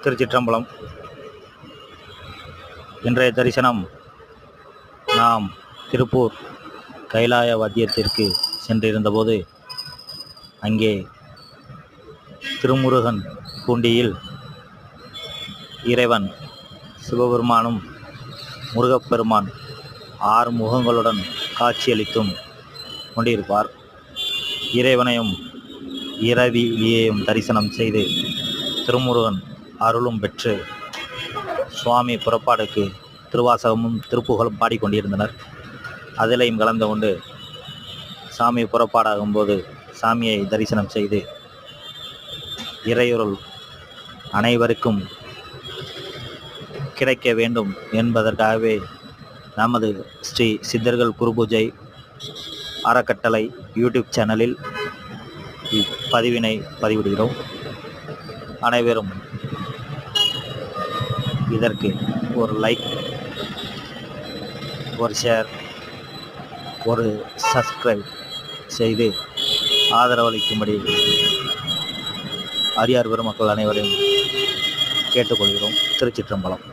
திருச்சிற்றம்பலம். இன்றைய தரிசனம் நாம் திருப்பூர் கைலாய வாத்தியத்திற்கு சென்றிருந்தபோது அங்கே திருமுருகன் பூண்டியில் இறைவன் சிவபெருமானும் முருகப்பெருமான் 6 முகங்களுடன் காட்சியளித்தும் கொண்டிருப்பார். இறைவனையும் இரவியையும் தரிசனம் செய்து திருமுருகன் அருளும் பெற்று சுவாமி புறப்பாடுக்கு திருவாசகமும் திருப்புகழும் பாடிக்கொண்டிருந்தனர். அதிலையும் கலந்து கொண்டு சாமி புறப்பாடாகும்போது சாமியை தரிசனம் செய்து இறையொருள் அனைவருக்கும் கிடைக்க வேண்டும் என்பதற்காகவே நமது ஸ்ரீ சித்தர்கள் குருபூஜை அறக்கட்டளை யூடியூப் சேனலில் இப்பதிவினை பதிவிடுகிறோம். அனைவரும் இதற்கு ஒரு லைக், ஒரு ஷேர், ஒரு சப்ஸ்கிரைப் செய்து ஆதரவளிக்கும்படி அடியார் பெருமக்கள் அனைவரையும் கேட்டுக்கொள்கிறோம். திருச்சிற்றம்பலம்.